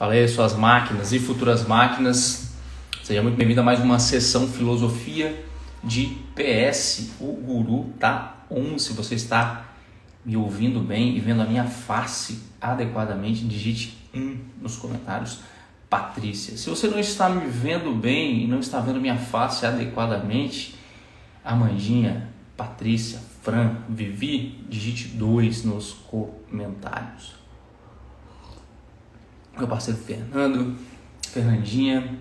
Fala aí, suas máquinas e futuras máquinas. Seja muito bem-vindo a mais uma sessão Filosofia de PS. O guru tá on. Se você está me ouvindo bem e vendo a minha face adequadamente, digite 1 nos comentários, Patrícia. Se você não está me vendo bem e não está vendo minha face adequadamente, Amandinha, Patrícia, Fran, Vivi, digite 2 nos comentários. Meu parceiro Fernando, Fernandinha,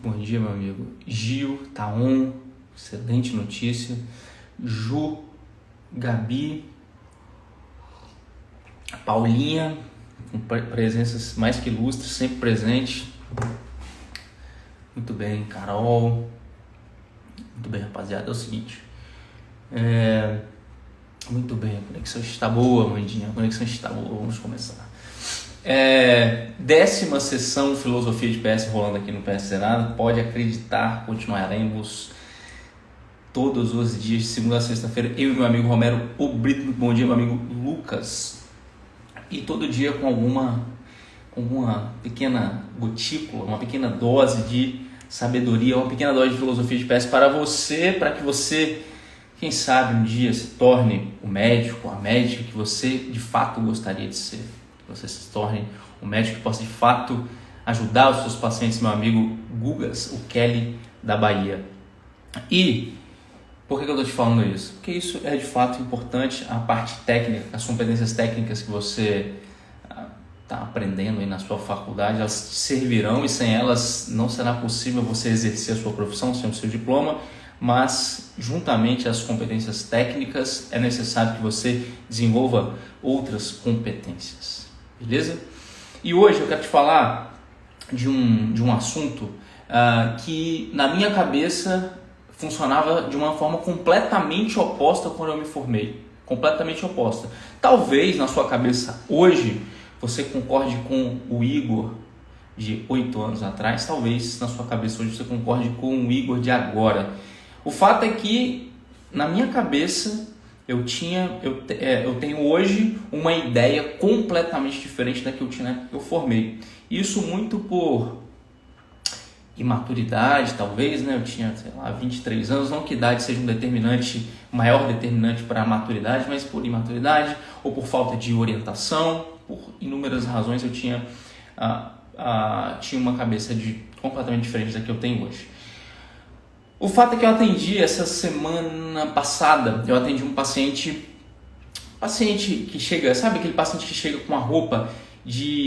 bom dia, meu amigo. Gil, tá on, excelente notícia. Ju, Gabi, Paulinha, com presenças mais que ilustres, sempre presente. Muito bem, Carol. Muito bem, rapaziada. É o seguinte, muito bem, a conexão está boa, Mandinha. A conexão está boa, vamos começar. 10ª sessão Filosofia de PS rolando aqui no PS Zerado. Pode acreditar, continuaremos todos os dias, de segunda a sexta-feira, eu e meu amigo Romero, o Brito. Bom dia, meu amigo Lucas. E todo dia com uma pequena gotícula, uma pequena dose de sabedoria, uma pequena dose de filosofia de PS para você, para que você, quem sabe, um dia se torne o médico, a médica que você de fato gostaria de ser. Que você se torne um médico que possa de fato ajudar os seus pacientes, meu amigo Gugas, o Kelly da Bahia. E por que eu estou te falando isso? Porque isso é de fato importante, a parte técnica, as competências técnicas que você está aprendendo aí na sua faculdade, elas te servirão e sem elas não será possível você exercer a sua profissão sem o seu diploma, mas juntamente às competências técnicas é necessário que você desenvolva outras competências. Beleza? E hoje eu quero te falar de um assunto que na minha cabeça funcionava de uma forma completamente oposta quando eu me formei. Completamente oposta. Talvez na sua cabeça hoje você concorde com o Igor de 8 anos atrás. Talvez na sua cabeça hoje você concorde com o Igor de agora. O fato é que na minha cabeça eu tenho hoje uma ideia completamente diferente da que eu tinha na época que eu formei. Isso muito por imaturidade, talvez, né? Eu tinha, 23 anos, não que idade seja um determinante, maior determinante para a maturidade, mas por imaturidade ou por falta de orientação, por inúmeras razões eu tinha uma cabeça completamente diferente da que eu tenho hoje. O fato é que eu atendi essa semana passada, eu atendi um paciente que chega, sabe aquele paciente que chega com uma roupa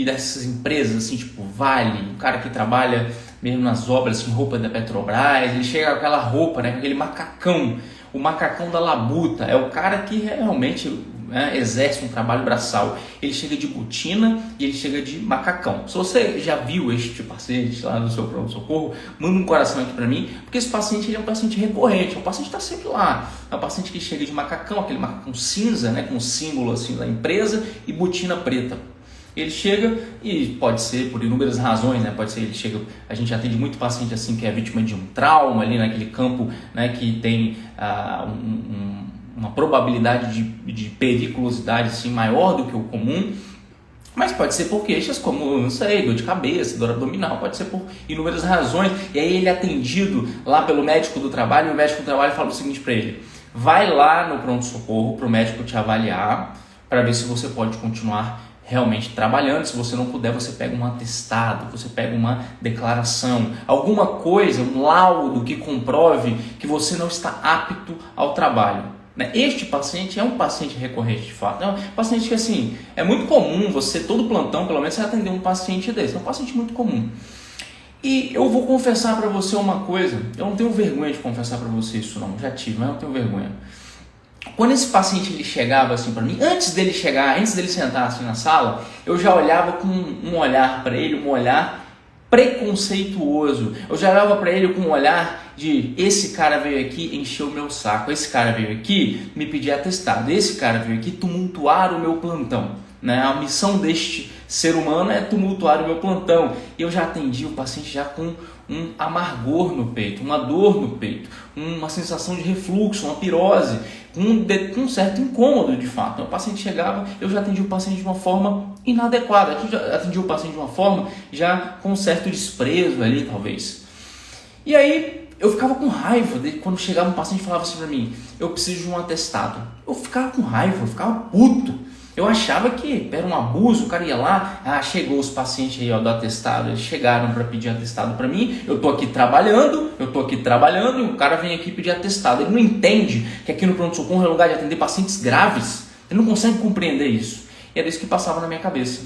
dessas empresas, assim, tipo Vale, um cara que trabalha mesmo nas obras, assim, roupa da Petrobras, ele chega com aquela roupa, né, com aquele macacão, o macacão da labuta, é o cara que realmente exerce um trabalho braçal. Ele chega de botina e ele chega de macacão. Se você já viu este paciente lá no seu pronto-socorro, manda um coração aqui para mim, porque esse paciente ele é um paciente recorrente, o paciente está sempre lá. É um paciente que chega de macacão, aquele macacão cinza, né, com o símbolo assim da empresa e botina preta. Ele chega e pode ser por inúmeras razões, né? Pode ser ele chega, a gente atende muito paciente assim que é vítima de um trauma ali naquele campo, né, que tem uma probabilidade de periculosidade assim, maior do que o comum, mas pode ser por queixas como, não sei, dor de cabeça, dor abdominal, pode ser por inúmeras razões. E aí ele é atendido lá pelo médico do trabalho, e o médico do trabalho fala o seguinte para ele: vai lá no pronto-socorro para o médico te avaliar para ver se você pode continuar realmente trabalhando. Se você não puder, você pega um atestado, você pega uma declaração, alguma coisa, um laudo que comprove que você não está apto ao trabalho. Este paciente é um paciente recorrente de fato, é um paciente que assim, é muito comum você, todo plantão pelo menos, você atender um paciente desse, é um paciente muito comum. E eu vou confessar para você uma coisa, eu não tenho vergonha de confessar para você isso não, já tive, mas eu não tenho vergonha. Quando esse paciente ele chegava assim para mim, antes dele sentar assim na sala, eu já olhava com um olhar para ele, um olhar preconceituoso. Eu já olhava para ele com um olhar de: esse cara veio aqui encher o meu saco, esse cara veio aqui me pedir atestado, esse cara veio aqui tumultuar o meu plantão. né? A missão deste ser humano é tumultuar o meu plantão. E eu já atendi o paciente já com um amargor no peito, uma dor no peito, uma sensação de refluxo, uma pirose, um certo incômodo de fato. Então, o paciente chegava, eu já atendi o paciente de uma forma inadequada, eu já atendi o paciente de uma forma já com um certo desprezo ali, talvez. E aí eu ficava com raiva de quando chegava um paciente e falava assim para mim, eu preciso de um atestado. Eu ficava com raiva, eu ficava puto. Eu achava que era um abuso, o cara ia lá, chegou os pacientes aí do atestado, eles chegaram para pedir atestado para mim, eu tô aqui trabalhando e o cara vem aqui pedir atestado. Ele não entende que aqui no pronto-socorro é lugar de atender pacientes graves, ele não consegue compreender isso. E era isso que passava na minha cabeça.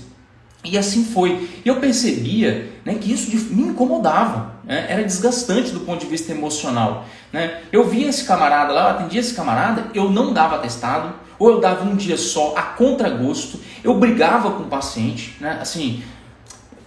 E assim foi. E eu percebia, né, que isso me incomodava, né? Era desgastante do ponto de vista emocional, né? Eu via esse camarada lá, eu atendia esse camarada, eu não dava atestado, ou eu dava um dia só, a contragosto, eu brigava com o paciente, né? Assim,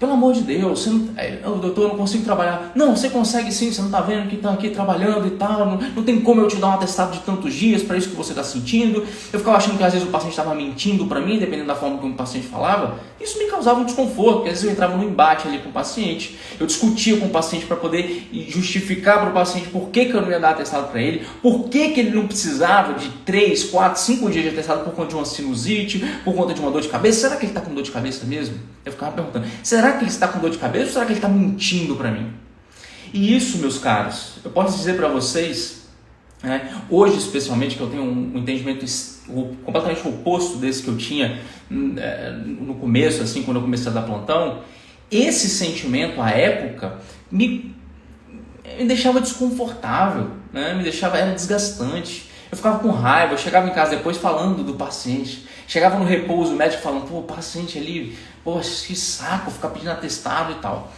pelo amor de Deus, você não, doutor, eu não consigo trabalhar. Não, você consegue sim, você não está vendo que está aqui trabalhando e tal, não tem como eu te dar um atestado de tantos dias para isso que você está sentindo. Eu ficava achando que às vezes o paciente estava mentindo para mim, dependendo da forma como o paciente falava. Isso me causava um desconforto, porque às vezes eu entrava no embate ali com o paciente, eu discutia com o paciente para poder justificar para o paciente por que eu não ia dar atestado para ele, por que ele não precisava de 3, 4, 5 dias de atestado por conta de uma sinusite, por conta de uma dor de cabeça. Será que ele está com dor de cabeça mesmo? Eu ficava perguntando, será que ele está com dor de cabeça ou será que ele está mentindo para mim? E isso, meus caros, eu posso dizer para vocês, né, hoje especialmente, que eu tenho um entendimento completamente oposto desse que eu tinha no começo, assim, quando eu comecei a dar plantão, esse sentimento, à época, me deixava desconfortável, né, era desgastante. Eu ficava com raiva, eu chegava em casa depois falando do paciente, chegava no repouso, o médico falando, pô, o paciente ali, pô, que saco, ficar pedindo atestado e tal.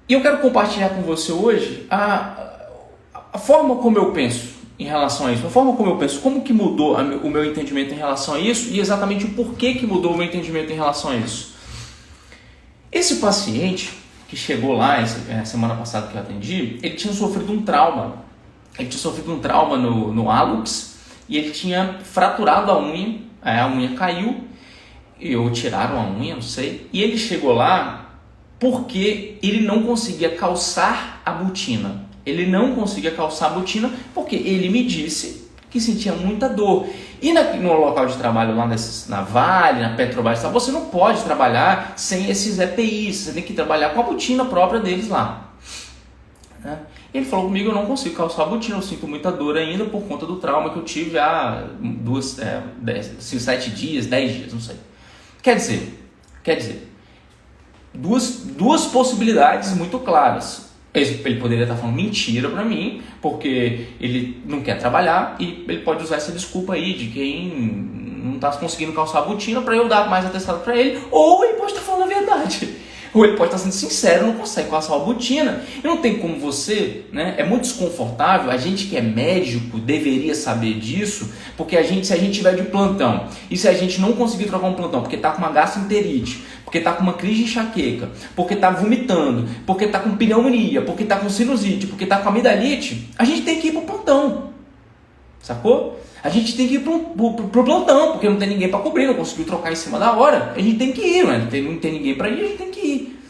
E eu quero compartilhar com você hoje a forma como eu penso em relação a isso, a forma como eu penso, como que mudou o meu entendimento em relação a isso e exatamente o porquê que mudou o meu entendimento em relação a isso. Esse paciente que chegou lá, semana passada que eu atendi, ele tinha sofrido um trauma. Ele tinha sofrido um trauma no hálux e ele tinha fraturado a unha caiu, ou tiraram a unha, não sei, e ele chegou lá porque ele não conseguia calçar a botina. Ele não conseguia calçar a botina porque ele me disse que sentia muita dor. E no local de trabalho lá na Vale, na Petrobras, você não pode trabalhar sem esses EPIs, você tem que trabalhar com a botina própria deles lá. Ele falou comigo, eu não consigo calçar a botina, eu sinto muita dor ainda por conta do trauma que eu tive há 7 dias, 10 dias, não sei. Quer dizer, duas possibilidades muito claras. Ele poderia estar falando mentira para mim, porque ele não quer trabalhar e ele pode usar essa desculpa aí de quem não está conseguindo calçar a botina para eu dar mais atestado para ele, ou ele pode estar falando a verdade. Ou ele pode estar sendo sincero, não consegue calçar a botina. E não tem como você, né? É muito desconfortável. A gente que é médico deveria saber disso, porque se a gente tiver de plantão e se a gente não conseguir trocar um plantão porque está com uma gastroenterite, porque está com uma crise de enxaqueca, porque está vomitando, porque está com pneumonia, porque está com sinusite, porque está com amidalite, a gente tem que ir para o plantão. Sacou? A gente tem que ir pro plantão, porque não tem ninguém para cobrir, não conseguiu trocar em cima da hora. A gente tem que ir, né? Não tem ninguém para ir, a gente tem que ir.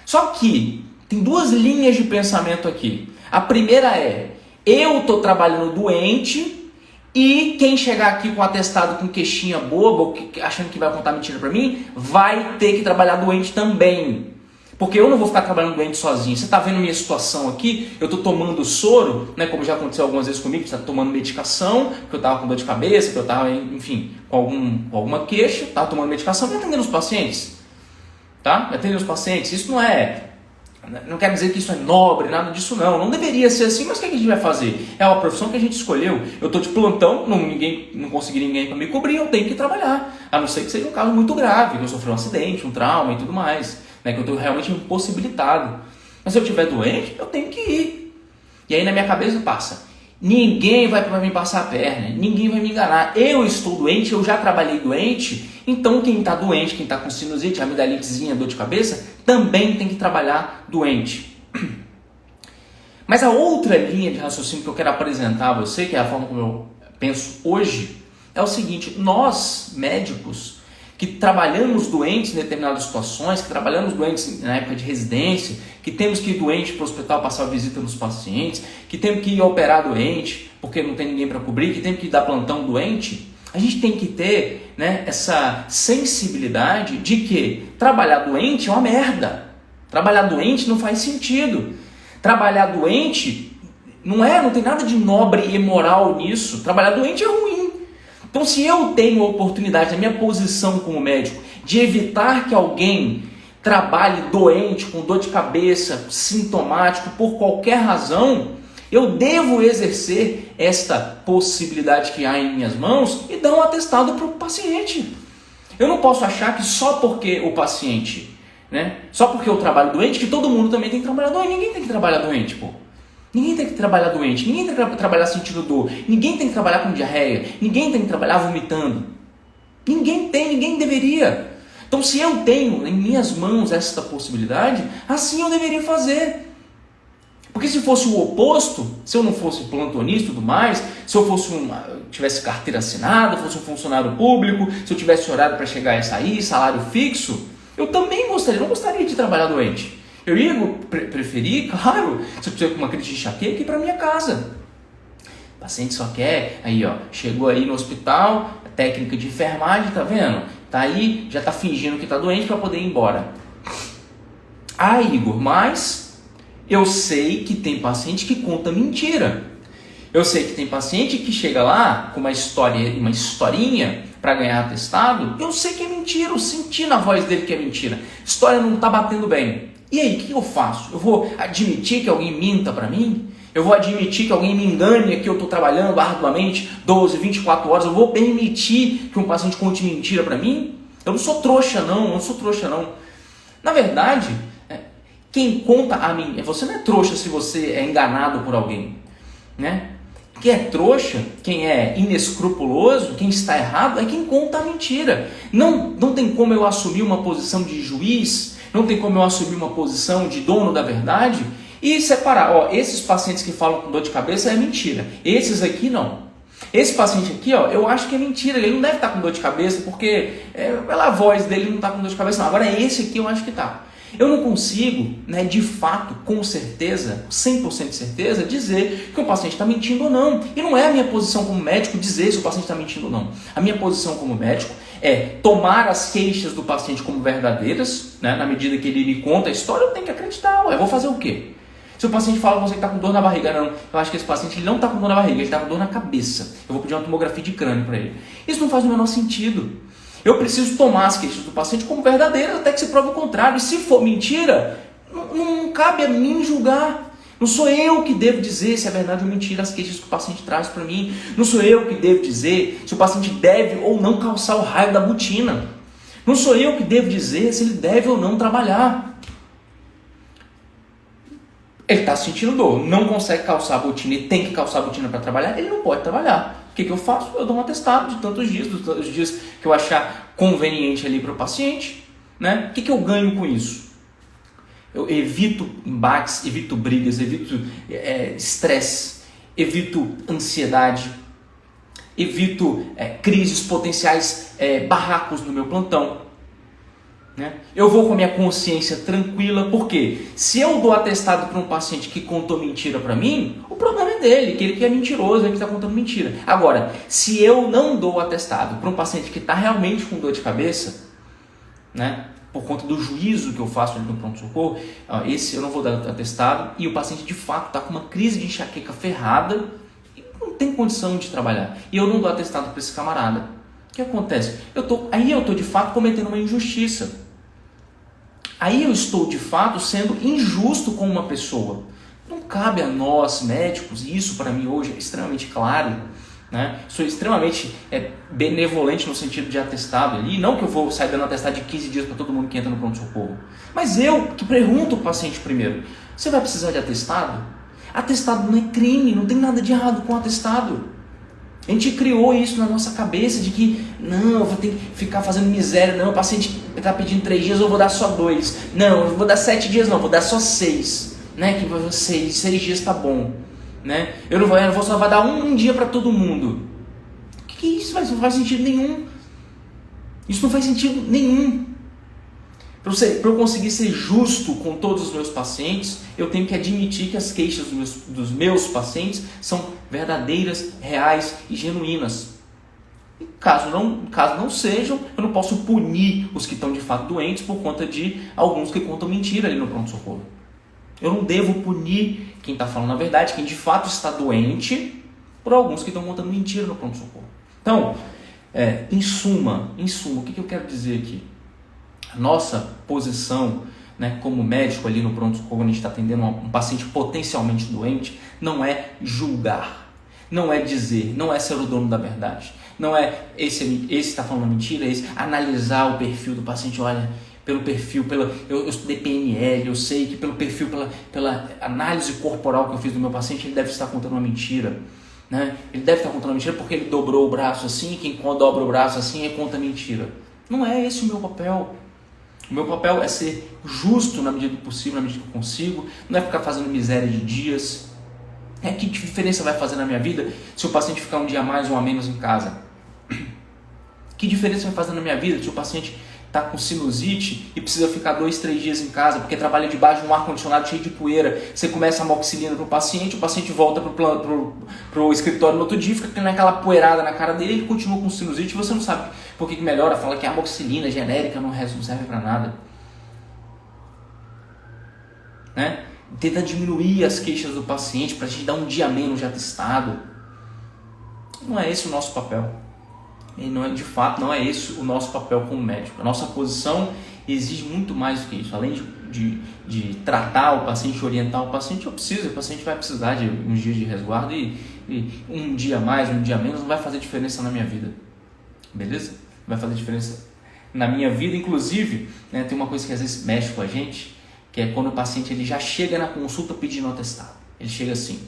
Só que tem duas linhas de pensamento aqui. A primeira é, eu tô trabalhando doente e quem chegar aqui com atestado com queixinha boba, achando que vai contar mentira para mim, vai ter que trabalhar doente também. Porque eu não vou ficar trabalhando doente sozinho. Você está vendo minha situação aqui? Eu estou tomando soro, né, como já aconteceu algumas vezes comigo, você está tomando medicação, que eu estava com dor de cabeça, que eu estava, enfim, com alguma queixa, estava tomando medicação e atendendo os pacientes. Tá? Atendendo os pacientes. Isso não quer dizer que isso é nobre, nada disso não. Não deveria ser assim, mas o que a gente vai fazer? É uma profissão que a gente escolheu. Eu estou de plantão, não consegui ninguém para me cobrir, eu tenho que trabalhar. A não ser que seja um caso muito grave, que eu sofri um acidente, um trauma e tudo mais. Que eu estou realmente impossibilitado. Mas se eu estiver doente, eu tenho que ir. E aí na minha cabeça passa, ninguém vai para mim passar a perna, ninguém vai me enganar. Eu estou doente, eu já trabalhei doente, então quem está doente, quem está com sinusite, amidalitezinha, dor de cabeça, também tem que trabalhar doente. Mas a outra linha de raciocínio que eu quero apresentar a você, que é a forma como eu penso hoje, é o seguinte: nós, médicos, que trabalhamos doentes em determinadas situações, que trabalhamos doentes na época de residência, que temos que ir doente para o hospital passar a visita nos pacientes, que temos que ir operar doente porque não tem ninguém para cobrir, que temos que dar plantão doente, a gente tem que ter, né, essa sensibilidade de que trabalhar doente é uma merda. Trabalhar doente não faz sentido. Trabalhar doente não tem nada de nobre e moral nisso. Trabalhar doente é ruim. Então, se eu tenho a oportunidade, na minha posição como médico, de evitar que alguém trabalhe doente, com dor de cabeça, sintomático, por qualquer razão, eu devo exercer esta possibilidade que há em minhas mãos e dar um atestado para o paciente. Eu não posso achar que só porque o paciente, né, só porque eu trabalho doente, que todo mundo também tem que trabalhar doente. Ninguém tem que trabalhar doente, pô. Ninguém tem que trabalhar doente, ninguém tem que trabalhar sentindo dor, ninguém tem que trabalhar com diarreia, ninguém tem que trabalhar vomitando. Ninguém deveria. Então, se eu tenho em minhas mãos esta possibilidade, assim eu deveria fazer. Porque se fosse o oposto, se eu não fosse plantonista e tudo mais, se eu tivesse carteira assinada, fosse um funcionário público, se eu tivesse horário para chegar e sair, salário fixo, eu também não gostaria de trabalhar doente. Eu ia preferir, claro, se eu tiver uma crise de enxaqueca, ir para minha casa. O paciente só quer, aí ó, chegou aí no hospital, a técnica de enfermagem, tá vendo? Tá aí, já tá fingindo que tá doente para poder ir embora. Ah, Igor, mas eu sei que tem paciente que conta mentira. Eu sei que tem paciente que chega lá com uma historinha para ganhar atestado. Eu sei que é mentira, eu senti na voz dele que é mentira. A história não tá batendo bem. E aí, o que eu faço? Eu vou admitir que alguém minta para mim? Eu vou admitir que alguém me engane, que eu estou trabalhando arduamente 12, 24 horas? Eu vou permitir que um paciente conte mentira para mim? Eu não sou trouxa não. Na verdade, quem conta a mim, você não é trouxa se você é enganado por alguém, né? Quem é trouxa, quem é inescrupuloso, quem está errado, é quem conta a mentira. Não tem como eu assumir uma posição de juiz, não tem como eu assumir uma posição de dono da verdade e separar. Ó, esses pacientes que falam com dor de cabeça é mentira. Esses aqui não. Esse paciente aqui, ó, eu acho que é mentira. Ele não deve estar com dor de cabeça porque pela voz dele não está com dor de cabeça. Não. Agora esse aqui eu acho que está. Eu não consigo, né, de fato, com certeza, 100% de certeza, dizer que o paciente está mentindo ou não. E não é a minha posição como médico dizer se o paciente está mentindo ou não. A minha posição como médico é tomar as queixas do paciente como verdadeiras, né, na medida que ele me conta a história, eu tenho que acreditar. Eu vou fazer o quê? Se o paciente fala que você está com dor na barriga, não, eu acho que esse paciente ele não está com dor na barriga, ele está com dor na cabeça. Eu vou pedir uma tomografia de crânio para ele. Isso não faz o menor sentido. Eu preciso tomar as queixas do paciente como verdadeiras até que se prove o contrário. E se for mentira, não cabe a mim julgar. Não sou eu que devo dizer se é verdade ou mentira as queixas que o paciente traz para mim. Não sou eu que devo dizer se o paciente deve ou não calçar o raio da botina. Não sou eu que devo dizer se ele deve ou não trabalhar. Ele está sentindo dor, não consegue calçar a botina e tem que calçar a botina para trabalhar, ele não pode trabalhar. O que eu faço? Eu dou um atestado de tantos dias que eu achar conveniente ali para o paciente. Né? O que eu ganho com isso? Eu evito embates, evito brigas, evito estresse, evito ansiedade, evito crises potenciais, barracos no meu plantão. Né? Eu vou com a minha consciência tranquila, porque se eu dou atestado para um paciente que contou mentira para mim, o problema é dele, que ele que é mentiroso, ele que está contando mentira. Agora, se eu não dou atestado para um paciente que está realmente com dor de cabeça, né, por conta do juízo que eu faço ali no pronto-socorro, esse eu não vou dar atestado, e o paciente de fato está com uma crise de enxaqueca ferrada e não tem condição de trabalhar, e eu não dou atestado para esse camarada. O que acontece? Aí eu estou de fato cometendo uma injustiça. Aí eu estou de fato sendo injusto com uma pessoa. Não cabe a nós médicos, e isso para mim hoje é extremamente claro, né? Sou extremamente benevolente no sentido de atestado ali, não que eu vou sair dando atestado de 15 dias para todo mundo que entra no pronto-socorro, mas eu que pergunto ao paciente primeiro: você vai precisar de atestado? Atestado não é crime, não tem nada de errado com atestado. A gente criou isso na nossa cabeça de que não, eu vou ter que ficar fazendo miséria, não, o paciente está pedindo 3 dias, eu vou dar só 2. Não, eu vou dar 7 dias, não, vou dar só 6. Né? Que 6 dias está bom. Né? Eu não vou só dar um dia para todo mundo. O Que isso, mas não faz sentido nenhum. Isso não faz sentido nenhum. Para eu conseguir ser justo com todos os meus pacientes, eu tenho que admitir que as queixas dos meus pacientes são verdadeiras, reais e genuínas. E caso não sejam, eu não posso punir os que estão de fato doentes por conta de alguns que contam mentira ali no pronto-socorro. Eu não devo punir quem está falando a verdade, quem de fato está doente, por alguns que estão contando mentira no pronto-socorro. Então, em suma, o que eu quero dizer aqui? A nossa posição, né, como médico ali no pronto-socorro, quando a gente está atendendo um paciente potencialmente doente, não é julgar, não é dizer, não é ser o dono da verdade, não é esse está falando mentira, esse analisar o perfil do paciente, olha, pelo perfil, eu estudei PNL, eu sei que pelo perfil, pela análise corporal que eu fiz do meu paciente, ele deve estar contando uma mentira. Né? Ele deve estar contando mentira porque ele dobrou o braço assim, quem dobra o braço assim conta mentira. Não é esse o meu papel. O meu papel é ser justo na medida do possível, na medida que eu consigo, não é ficar fazendo miséria de dias. Que diferença vai fazer na minha vida se o paciente ficar um dia a mais ou a menos em casa? Que diferença vai fazer na minha vida se o paciente está com sinusite e precisa ficar 2, 3 dias em casa porque trabalha debaixo de um ar-condicionado cheio de poeira? Você começa a amoxicilina para o paciente volta para o escritório no outro dia, fica naquela poeirada na cara dele, ele continua com sinusite e você não sabe por que melhora, fala que a amoxicilina genérica não serve para nada. Né? Tenta diminuir as queixas do paciente para a gente dar um dia menos de atestado. Não é esse o nosso papel. E de fato não é esse o nosso papel como médico. A nossa posição exige muito mais do que isso. Além de tratar o paciente, orientar o paciente, o paciente vai precisar de uns dias de resguardo e um dia mais, um dia menos não vai fazer diferença na minha vida. Beleza? Não vai fazer diferença na minha vida. Inclusive, né, tem uma coisa que às vezes mexe com a gente, que é quando o paciente ele já chega na consulta pedindo atestado. Ele chega assim: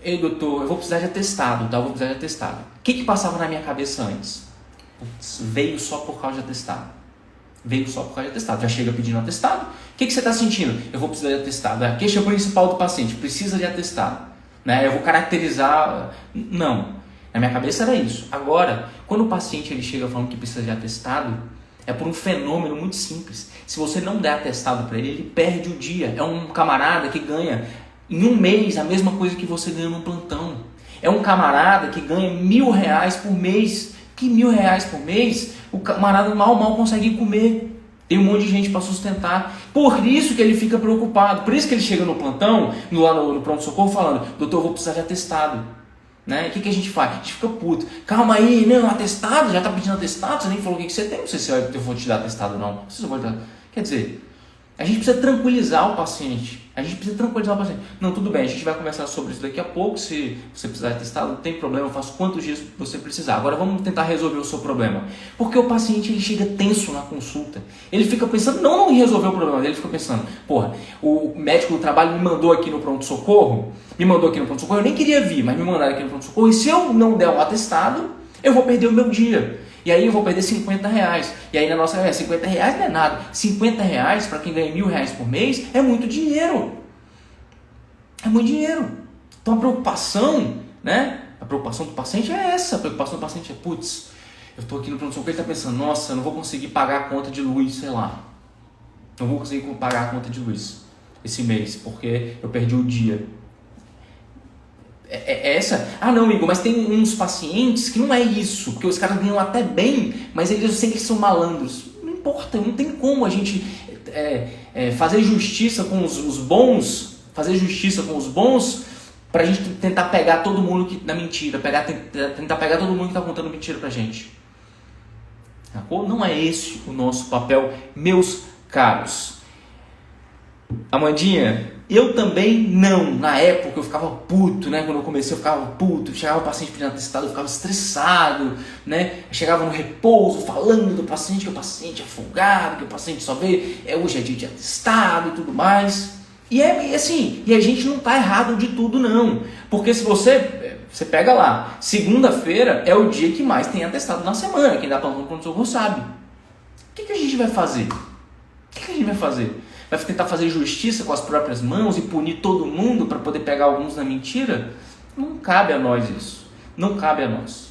ei doutor, eu vou precisar de atestado, tá? Eu vou precisar de atestado. O que passava na minha cabeça antes? Putz, veio só por causa de atestado. Já chega pedindo atestado. O que você está sentindo? Eu vou precisar de atestado. A queixa principal do paciente, precisa de atestado. Né? Eu vou caracterizar... Não. Na minha cabeça era isso. Agora, quando o paciente ele chega falando que precisa de atestado, é por um fenômeno muito simples. Se você não der atestado para ele, ele perde o dia. É um camarada que ganha em um mês a mesma coisa que você ganha num plantão. É um camarada que ganha R$1.000 por mês. Que R$1.000 por mês? O camarada mal consegue comer. Tem um monte de gente para sustentar. Por isso que ele fica preocupado. Por isso que ele chega no plantão, lá no pronto-socorro, falando: doutor, eu vou precisar de atestado. Né? O que a gente faz? A gente fica puto. Calma aí, não, atestado? Já está pedindo atestado? Você nem falou o que você tem. Não sei se eu vou te dar atestado ou não. Não sei se eu vou te dar. Quer dizer, a gente precisa tranquilizar o paciente. Não, tudo bem, a gente vai conversar sobre isso daqui a pouco. Se você precisar de atestado, não tem problema, eu faço quantos dias você precisar. Agora vamos tentar resolver o seu problema. Porque o paciente ele chega tenso na consulta. Ele fica pensando não em resolver o problema dele, ele fica pensando: porra, o médico do trabalho me mandou aqui no pronto-socorro, eu nem queria vir, mas me mandaram aqui no pronto-socorro, e se eu não der um atestado, eu vou perder o meu dia. E aí eu vou perder R$50. E aí na nossa R$50 não é nada. R$50 para quem ganha R$1.000 por mês é muito dinheiro. É muito dinheiro. Então a preocupação, né? A preocupação do paciente é essa. A preocupação do paciente é: putz, eu estou aqui no pronto-socorro, ele está pensando: nossa, eu não vou conseguir pagar a conta de luz, sei lá. Não vou conseguir pagar a conta de luz esse mês, porque eu perdi o dia. Essa? Ah não, Igor, mas tem uns pacientes que não é isso, porque os caras ganham até bem, mas eu sei que eles são malandros. Não importa, não tem como a gente fazer justiça com os bons, pra gente tentar pegar todo mundo na mentira, tentar pegar todo mundo que tá contando mentira pra gente. Não é esse o nosso papel, meus caros. Amandinha, eu também não. Na época eu ficava puto, né? Quando eu comecei eu ficava puto. Chegava o paciente pedindo atestado, eu ficava estressado, né? Eu chegava no repouso falando do paciente, que o paciente é folgado, que o paciente só vê hoje é dia de atestado e tudo mais. E assim, e a gente não tá errado de tudo não. Porque se você pega lá, segunda-feira é o dia que mais tem atestado na semana. Quem dá plantão no pronto-socorro sabe. O que a gente vai fazer? Vai tentar fazer justiça com as próprias mãos e punir todo mundo para poder pegar alguns na mentira? Não cabe a nós isso. Não cabe a nós.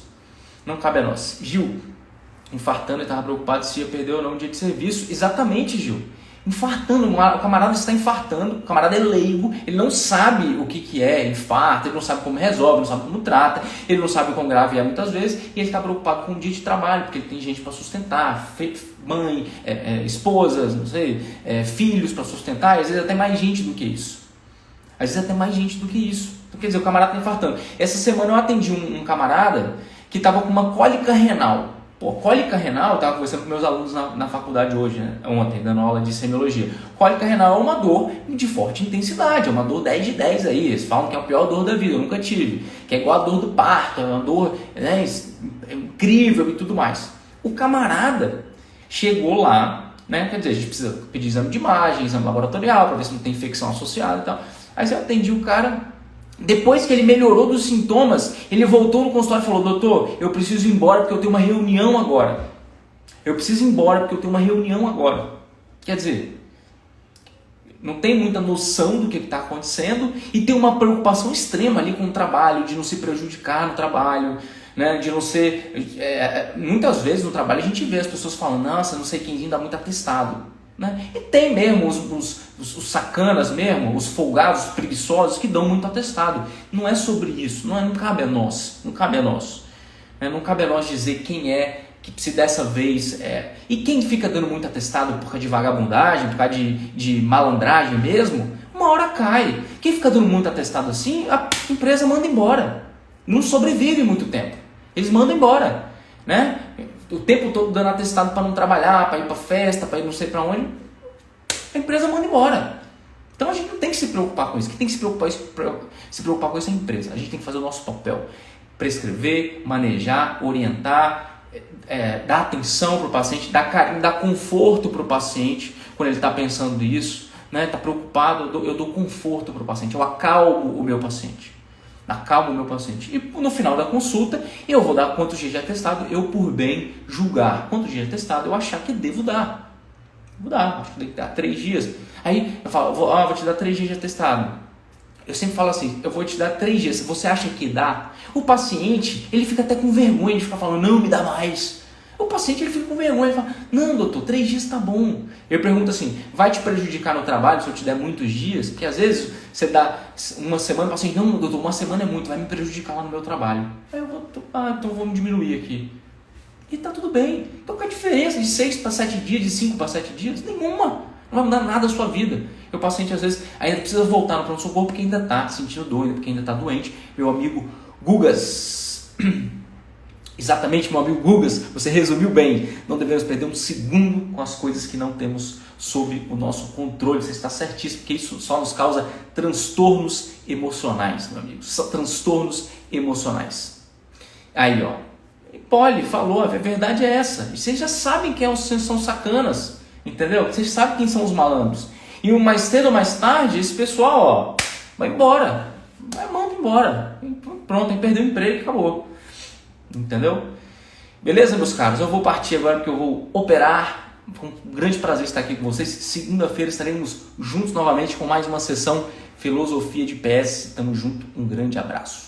Não cabe a nós. Gil, infartando, ele estava preocupado se ia perder ou não um dia de serviço. Exatamente, Gil. Infartando, o camarada está infartando, o camarada é leigo, ele não sabe o que é infarto, ele não sabe como resolve, não sabe como trata, ele não sabe o quão grave é muitas vezes, e ele está preocupado com o dia de trabalho, porque ele tem gente para sustentar, mãe, esposas, não sei, filhos para sustentar, e às vezes até mais gente do que isso. Às vezes até mais gente do que isso. Então, quer dizer, o camarada está infartando. Essa semana eu atendi um camarada que estava com uma cólica renal. Pô, cólica renal, eu estava conversando com meus alunos na faculdade hoje, né? Ontem, dando aula de semiologia. Cólica renal é uma dor de forte intensidade, é uma dor 10 de 10 aí. Eles falam que é a pior dor da vida, eu nunca tive. Que é igual a dor do parto, é uma dor, né, incrível e tudo mais. O camarada chegou lá, né? Quer dizer, a gente precisa pedir exame de imagem, exame laboratorial, para ver se não tem infecção associada e tal. Aí eu atendi o cara. Depois que ele melhorou dos sintomas, ele voltou no consultório e falou: doutor, eu preciso ir embora porque eu tenho uma reunião agora. Eu preciso ir embora porque eu tenho uma reunião agora. Quer dizer, não tem muita noção do que está acontecendo e tem uma preocupação extrema ali com o trabalho, de não se prejudicar no trabalho, né? De não ser... muitas vezes no trabalho a gente vê as pessoas falando: nossa, não sei quem dá muito atestado. Né? E tem mesmo os sacanas mesmo, os folgados, os preguiçosos que dão muito atestado. Não é sobre isso, não cabe a nós, não cabe a nós. Não cabe a nós dizer quem é, que se dessa vez é. E quem fica dando muito atestado por causa de vagabundagem, por causa de malandragem mesmo, uma hora cai. Quem fica dando muito atestado assim, a empresa manda embora. Não sobrevive muito tempo. Eles mandam embora, né? O tempo todo dando atestado para não trabalhar, para ir para festa, para ir não sei para onde, a empresa manda embora. Então a gente não tem que se preocupar com isso. Quem tem que se preocupar com isso é a empresa. A gente tem que fazer o nosso papel. Prescrever, manejar, orientar, dar atenção para o paciente, dar carinho, dar conforto para o paciente quando ele está pensando isso, né? Está preocupado, eu dou conforto para o paciente, eu acalmo o meu paciente. Acalmo o meu paciente. E no final da consulta, eu vou dar quantos dias de atestado eu, por bem, julgar. Quantos dias de atestado eu achar que devo dar. Vou dar, acho que tem que dar 3 dias. Aí eu falo: vou te dar 3 dias de atestado. Eu sempre falo assim: eu vou te dar 3 dias. Se você acha que dá, o paciente, ele fica até com vergonha de ficar falando: não, me dá mais. O paciente, ele fica com vergonha, ele fala: não, doutor, 3 dias tá bom. Eu pergunto assim: vai te prejudicar no trabalho se eu te der muitos dias? Porque às vezes você dá uma semana, o paciente: não, doutor, uma semana é muito, vai me prejudicar lá no meu trabalho. Aí eu vou: então vamos diminuir aqui. E tá tudo bem. Então qual a diferença de 6 para 7 dias, de 5 para 7 dias? Nenhuma. Não vai mudar nada a sua vida. E o paciente às vezes ainda precisa voltar no pronto-socorro porque ainda está sentindo dor, porque ainda está doente. Meu amigo Gugas, exatamente, meu amigo Gugas, você resumiu bem. Não devemos perder um segundo com as coisas que não temos sob o nosso controle. Você está certíssimo, porque isso só nos causa transtornos emocionais, meu amigo. Só transtornos emocionais. Aí, ó, Poli falou, a verdade é essa. E vocês já sabem quem são sacanas, entendeu? Vocês sabem quem são os malandros. E mais cedo ou mais tarde, esse pessoal, ó, vai embora. Manda embora. Pronto, aí perdeu o emprego e acabou. Entendeu? Beleza, meus caros? Eu vou partir agora porque eu vou operar. Foi um grande prazer estar aqui com vocês. Segunda-feira estaremos juntos novamente com mais uma sessão Filosofia de PS. Tamo junto. Um grande abraço.